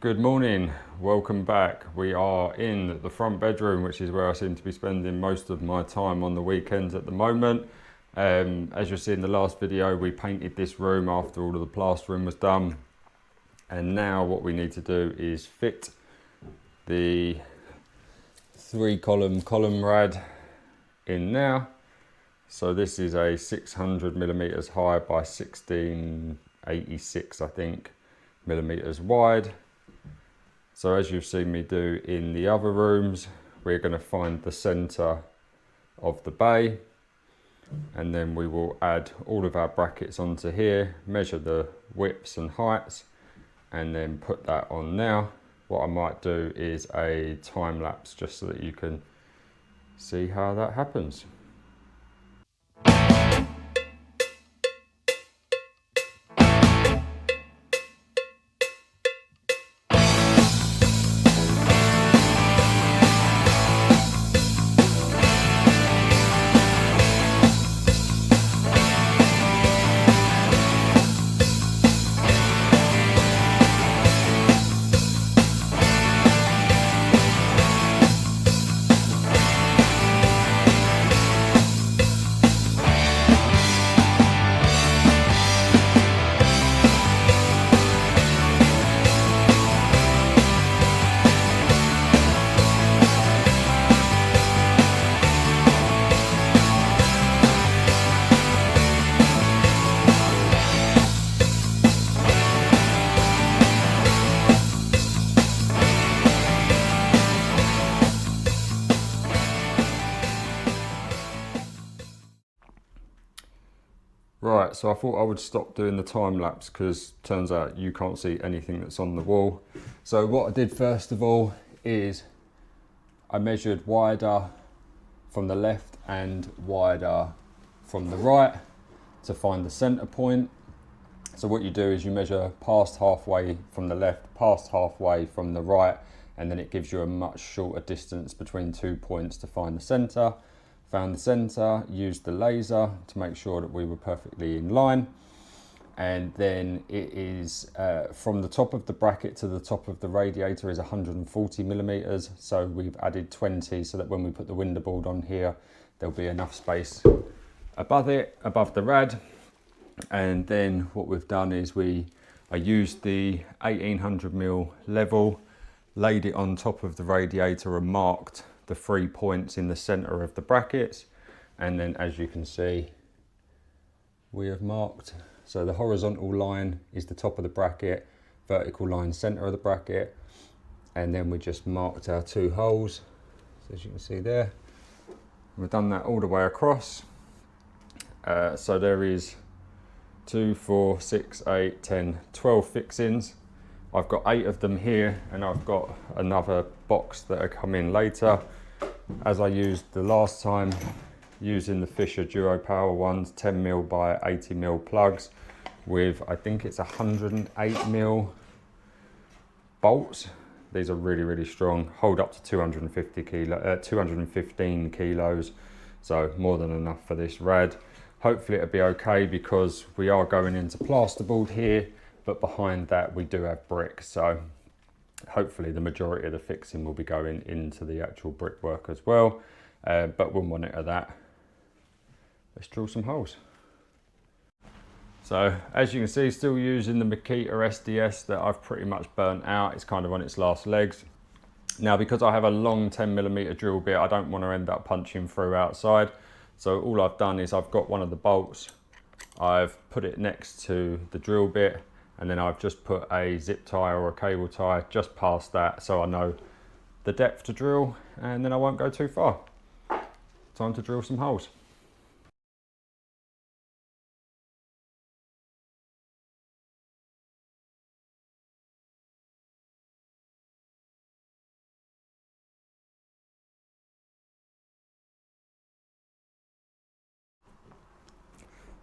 Good morning, welcome back. We are in the front bedroom, which is where I seem to be spending most of my time on the weekends at the moment. As you'll see in the last video, we painted this room after all of the plastering was done. And now what we need to do is fit the 3-column rad in now. So this is a 600 millimeters high by 1686, I think, millimeters wide. So as you've seen me do in the other rooms, we're going to find the center of the bay, and then we will add all of our brackets onto here, measure the widths and heights, and then put that on now. What I might do is a time lapse just so that you can see how that happens. Right, so I thought I would stop doing the time lapse because turns out you can't see anything that's on the wall. So what I did first of all is I measured wider from the left and wider from the right to find the center point. So what you do is you measure past halfway from the left, past halfway from the right, and then it gives you a much shorter distance between 2 points to find the center. Found the center, used the laser to make sure that we were perfectly in line. And then it is from the top of the bracket to the top of the radiator is 140 millimeters. So we've added 20 so that when we put the window board on here, there'll be enough space above it, above the rad. And then what we've done is I used the 1800mm level, laid it on top of the radiator and marked the 3 points in the center of the brackets. And then as you can see, we have marked, so the horizontal line is the top of the bracket, vertical line center of the bracket, and then we just marked our 2 holes, so as you can see there. We've done that all the way across. So there is 2, 4, 6, 8, 10, 12 fixings. I've got 8 of them here, and I've got another box that will come in later. As I used the last time, using the Fisher Duo Power ones, 10mm by 80mm plugs with, I think it's 108mm bolts. These are really, really strong, hold up to 215 kilos, so more than enough for this rad. Hopefully it'll be okay because we are going into plasterboard here, but behind that we do have brick, so hopefully the majority of the fixing will be going into the actual brickwork as well, but we'll monitor that. Let's drill some holes. So as you can see, still using the Makita SDS that I've pretty much burnt out. It's kind of on its last legs. Now because I have a long 10mm drill bit, I don't want to end up punching through outside. So all I've done is I've got one of the bolts, I've put it next to the drill bit, and then I've just put a zip tie or a cable tie just past that so I know the depth to drill, and then I won't go too far. Time to drill some holes.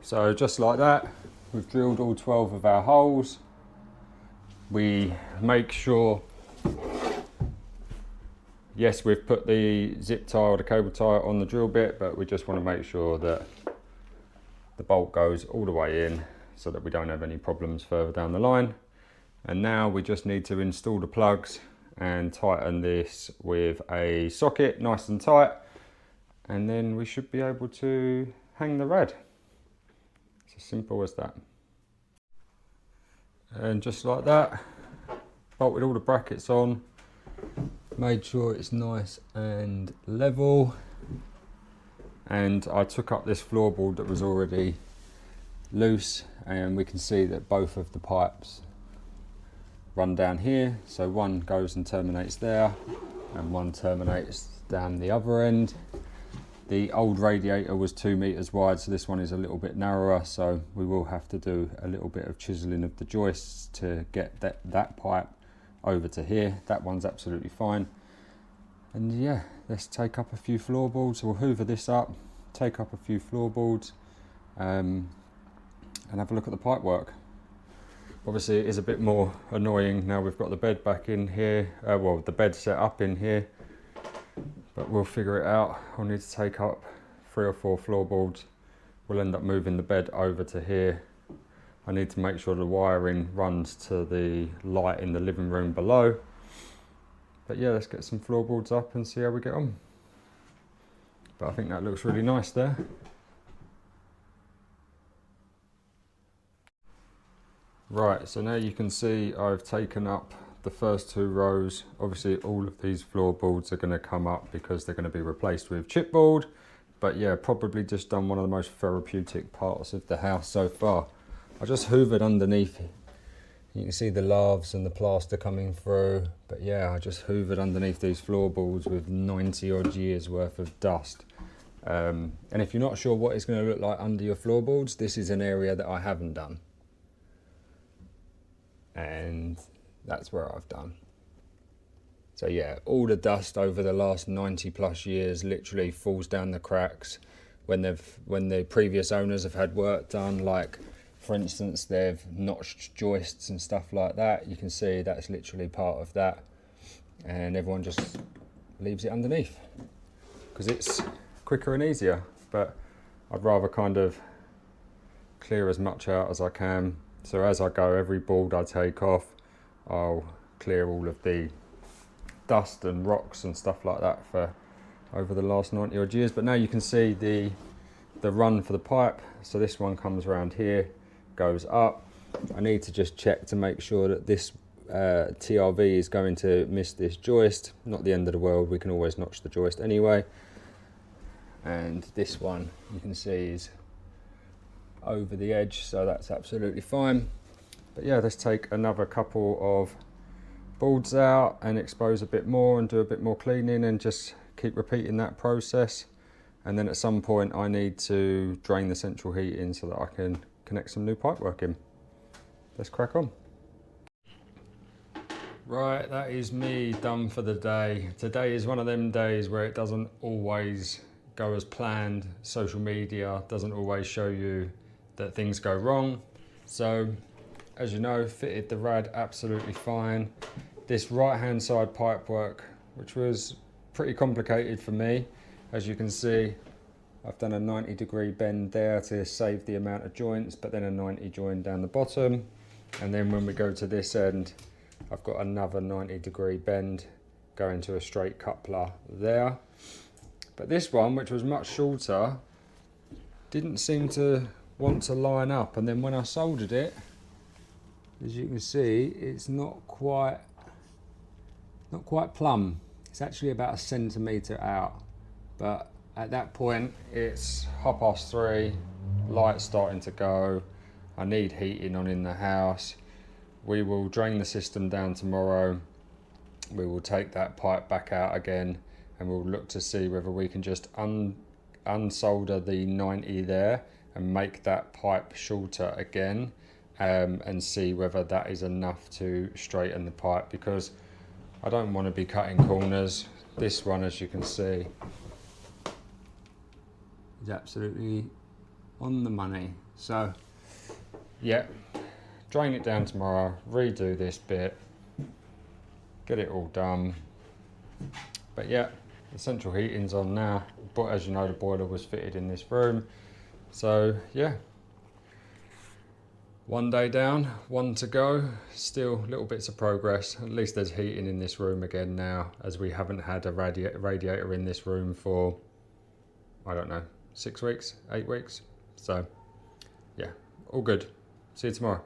So just like that, we've drilled all 12 of our holes. We make sure, yes, we've put the zip tie or the cable tie on the drill bit, but we just want to make sure that the bolt goes all the way in so that we don't have any problems further down the line. And now we just need to install the plugs and tighten this with a socket nice and tight, and then we should be able to hang the rad. It's as simple as that. And just like that, bolted all the brackets on, made sure it's nice and level, and I took up this floorboard that was already loose, and we can see that both of the pipes run down here. So one goes and terminates there, and one terminates down the other end. The old radiator was 2 meters wide, so this one is a little bit narrower, so we will have to do a little bit of chiseling of the joists to get that pipe over to here. That one's absolutely fine. And yeah, let's take up a few floorboards. We'll hoover this up, take up a few floorboards, and have a look at the pipework. Obviously it is a bit more annoying now we've got the bed back in here, well, the bed set up in here, but we'll figure it out. I'll need to take up 3 or 4 floorboards. We'll end up moving the bed over to here. I need to make sure the wiring runs to the light in the living room below. But yeah, let's get some floorboards up and see how we get on. But I think that looks really nice there. Right, so now you can see I've taken up the first 2 rows. Obviously all of these floorboards are going to come up because they're going to be replaced with chipboard. But yeah, probably just done one of the most therapeutic parts of the house so far. I just hoovered underneath. You can see the laths and the plaster coming through. But yeah, I just hoovered underneath these floorboards with 90 odd years worth of dust. And if you're not sure what it's going to look like under your floorboards, this is an area that I haven't done. And that's where I've done. So yeah, all the dust over the last 90 plus years literally falls down the cracks when the previous owners have had work done, like for instance they've notched joists and stuff like that. You can see that's literally part of that, and everyone just leaves it underneath because it's quicker and easier. But I'd rather kind of clear as much out as I can. So as I go, every board I take off, I'll clear all of the dust and rocks and stuff like that for over the last 90 odd years. But now you can see the run for the pipe. So this one comes around here, goes up. I need to just check to make sure that this TRV is going to miss this joist. Not the end of the world, we can always notch the joist anyway. And this one you can see is over the edge, so that's absolutely fine. But yeah, let's take another couple of boards out and expose a bit more and do a bit more cleaning and just keep repeating that process. And then at some point I need to drain the central heating so that I can connect some new pipework in. Let's crack on. Right, that is me done for the day. Today is one of them days where it doesn't always go as planned. Social media doesn't always show you that things go wrong. So as you know, fitted the rad absolutely fine. This right hand side pipework, which was pretty complicated for me, as you can see, I've done a 90-degree bend there to save the amount of joints, but then a 90 join down the bottom. And then when we go to this end, I've got another 90-degree bend going to a straight coupler there. But this one, which was much shorter, didn't seem to want to line up, and then when I soldered it, as you can see, it's not quite plumb. It's actually about 1 centimetre out, but at that point it's 3:30, lights starting to go, I need heating on in the house. We will drain the system down tomorrow. We will take that pipe back out again, and we'll look to see whether we can just unsolder the 90 there and make that pipe shorter again, and see whether that is enough to straighten the pipe, because I don't want to be cutting corners. This one, as you can see, is absolutely on the money. So yeah, drain it down tomorrow, redo this bit, get it all done. But yeah, the central heating's on now, but as you know, the boiler was fitted in this room. So yeah, One day down, one to go. Still little bits of progress. At least there's heating in this room again now, as we haven't had a radiator in this room for, I don't know, 6 weeks, 8 weeks. So yeah, all good. See you tomorrow.